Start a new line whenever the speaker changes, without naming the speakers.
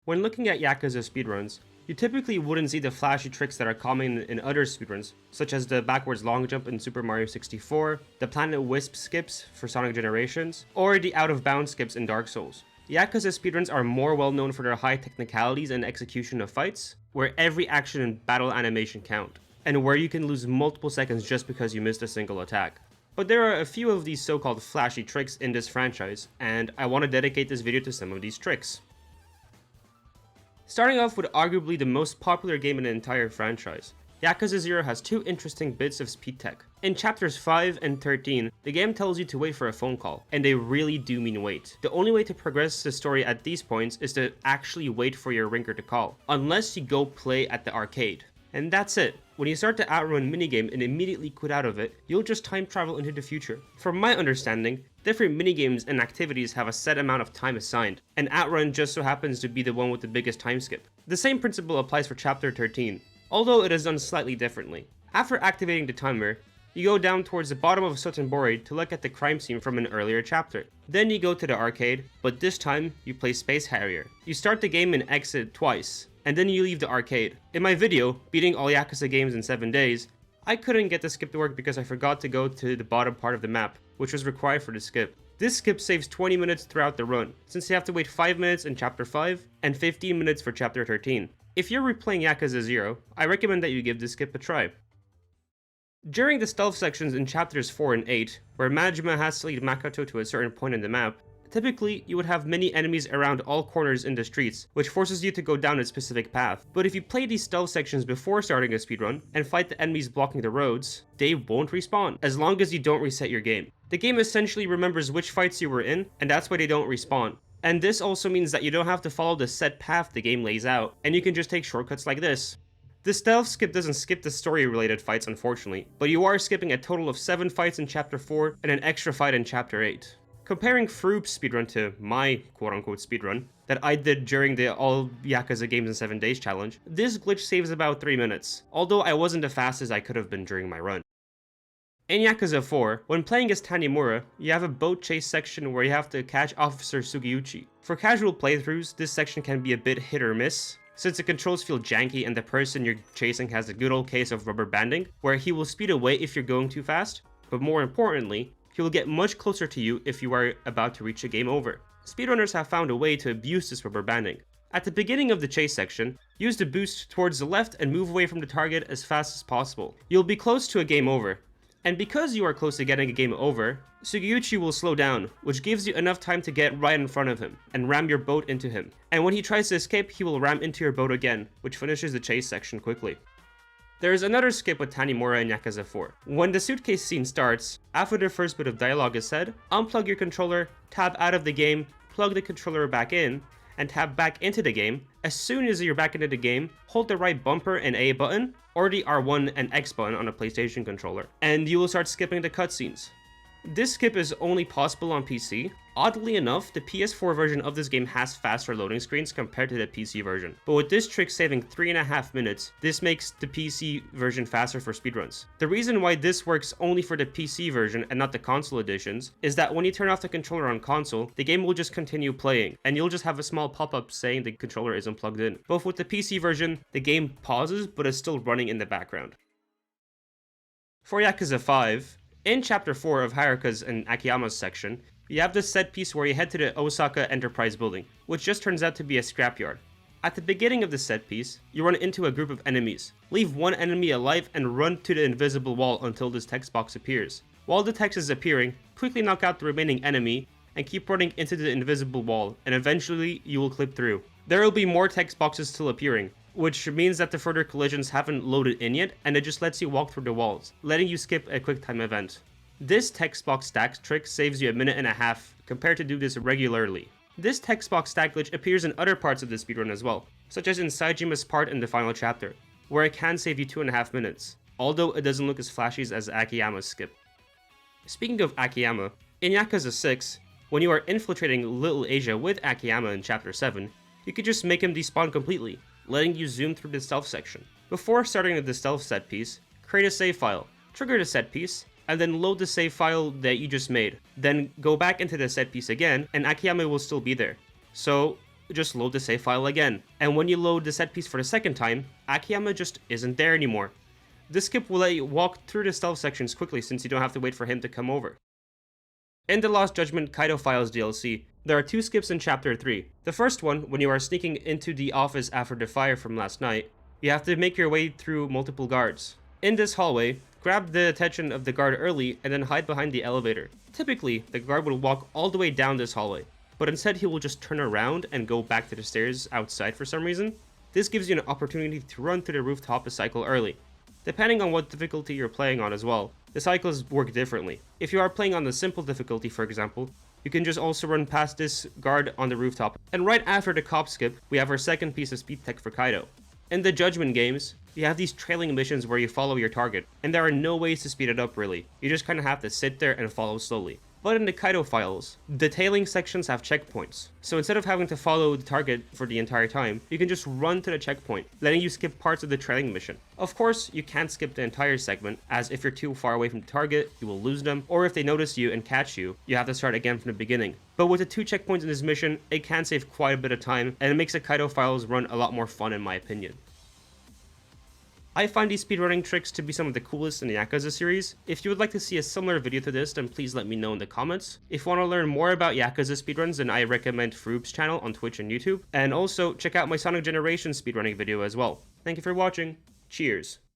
When looking at Yakuza speedruns, you typically wouldn't see the flashy tricks that are common in other speedruns, such as the backwards long jump in Super Mario 64, the Planet Wisp skips for Sonic Generations, or the out of bounds skips in Dark Souls. Yakuza speedruns are more well known for their high technicalities and execution of fights, where every action and battle animation count, and where you can lose multiple seconds just because you missed a single attack. But there are a few of these so-called flashy tricks in this franchise, and I want to dedicate this video to some of these tricks. Starting off with arguably the most popular game in the entire franchise, Yakuza Zero has two interesting bits of speed tech. In chapters 5 and 13, the game tells you to wait for a phone call, and they really do mean wait. The only way to progress the story at these points is to actually wait for your ringer to call, unless you go play at the arcade. And that's it. When you start the Outrun minigame and immediately quit out of it, you'll just time travel into the future. From my understanding, different minigames and activities have a set amount of time assigned, and Outrun just so happens to be the one with the biggest time skip. The same principle applies for chapter 13, although it is done slightly differently. After activating the timer, you go down towards the bottom of Sotenbori to look at the crime scene from an earlier chapter. Then you go to the arcade, but this time you play Space Harrier. You start the game and exit twice, and then you leave the arcade. In my video, beating all Yakuza games in 7 days, I couldn't get the skip to work because I forgot to go to the bottom part of the map, which was required for the skip. This skip saves 20 minutes throughout the run, since you have to wait 5 minutes in chapter 5 and 15 minutes for chapter 13. If you're replaying Yakuza 0, I recommend that you give this skip a try. During the stealth sections in chapters 4 and 8, where Majima has to lead Makoto to a certain point in the map, typically you would have many enemies around all corners in the streets, which forces you to go down a specific path. But if you play these stealth sections before starting a speedrun, and fight the enemies blocking the roads, they won't respawn, as long as you don't reset your game. The game essentially remembers which fights you were in, and that's why they don't respawn. And this also means that you don't have to follow the set path the game lays out, and you can just take shortcuts like this. The stealth skip doesn't skip the story-related fights, unfortunately, but you are skipping a total of 7 fights in chapter 4 and an extra fight in chapter 8. Comparing Froop's speedrun to my quote-unquote speedrun that I did during the all Yakuza games in 7 days challenge, this glitch saves about 3 minutes, although I wasn't the fastest I could have been during my run. In Yakuza 4, when playing as Tanimura, you have a boat chase section where you have to catch Officer Sugiyuchi. For casual playthroughs, this section can be a bit hit or miss, since the controls feel janky and the person you're chasing has a good old case of rubber banding, where he will speed away if you're going too fast, but more importantly, he will get much closer to you if you are about to reach a game over. Speedrunners have found a way to abuse this rubber banding. At the beginning of the chase section, use the boost towards the left and move away from the target as fast as possible. You'll be close to a game over. And because you are close to getting a game over, Sugiyuchi will slow down, which gives you enough time to get right in front of him, and ram your boat into him. And when he tries to escape, he will ram into your boat again, which finishes the chase section quickly. There is another skip with Tanimura in Yakuza 4. When the suitcase scene starts, after the first bit of dialogue is said, unplug your controller, tab out of the game, plug the controller back in, and tab back into the game. As soon as you're back into the game, hold the right bumper and A button, or the R1 and X button on a PlayStation controller, and you will start skipping the cutscenes. This skip is only possible on PC. Oddly enough, the PS4 version of this game has faster loading screens compared to the PC version, but with this trick saving 3.5 minutes, this makes the PC version faster for speedruns. The reason why this works only for the PC version and not the console editions is that when you turn off the controller on console, the game will just continue playing, and you'll just have a small pop-up saying the controller isn't plugged in. But with the PC version, the game pauses but is still running in the background. For Yakuza 5, in chapter 4 of Haruka's and Akiyama's section, you have this set piece where you head to the Osaka Enterprise building, which just turns out to be a scrapyard. At the beginning of the set piece, you run into a group of enemies. Leave one enemy alive and run to the invisible wall until this text box appears. While the text is appearing, quickly knock out the remaining enemy and keep running into the invisible wall, and eventually you will clip through. There will be more text boxes still appearing, which means that the further collisions haven't loaded in yet, and it just lets you walk through the walls, letting you skip a quick time event. This Textbox Stack trick saves you 1.5 minutes compared to do this regularly. This Textbox Stack glitch appears in other parts of the speedrun as well, such as in Saijima's part in the final chapter, where it can save you 2.5 minutes, although it doesn't look as flashy as Akiyama's skip. Speaking of Akiyama, in Yakuza 6, when you are infiltrating Little Asia with Akiyama in chapter 7, you could just make him despawn completely, letting you zoom through the stealth section. Before starting the stealth set piece, create a save file, trigger the set piece, and then load the save file that you just made. Then go back into the set piece again, and Akiyama will still be there. So, just load the save file again. And when you load the set piece for the second time, Akiyama just isn't there anymore. This skip will let you walk through the stealth sections quickly since you don't have to wait for him to come over. In the Lost Judgment Kaido Files DLC, there are 2 skips in Chapter 3. The first one, when you are sneaking into the office after the fire from last night, you have to make your way through multiple guards. In this hallway, grab the attention of the guard early and then hide behind the elevator. Typically, the guard will walk all the way down this hallway, but instead he will just turn around and go back to the stairs outside for some reason. This gives you an opportunity to run to the rooftop a cycle early. Depending on what difficulty you're playing on as well, the cycles work differently. If you are playing on the simple difficulty, for example, you can just also run past this guard on the rooftop. And right after the cop skip, we have our second piece of speed tech for Kaido. In the Judgment games, you have these trailing missions where you follow your target, and there are no ways to speed it up really. You just kind of have to sit there and follow slowly. But in the Kaido files, the tailing sections have checkpoints. So instead of having to follow the target for the entire time, you can just run to the checkpoint, letting you skip parts of the trailing mission. Of course, you can't skip the entire segment, as if you're too far away from the target, you will lose them, or if they notice you and catch you, you have to start again from the beginning. But with the 2 checkpoints in this mission, it can save quite a bit of time, and it makes the Kaido files run a lot more fun in my opinion. I find these speedrunning tricks to be some of the coolest in the Yakuza series. If you would like to see a similar video to this, then please let me know in the comments. If you want to learn more about Yakuza speedruns, then I recommend Froob's channel on Twitch and YouTube. And also, check out my Sonic Generation speedrunning video as well. Thank you for watching. Cheers.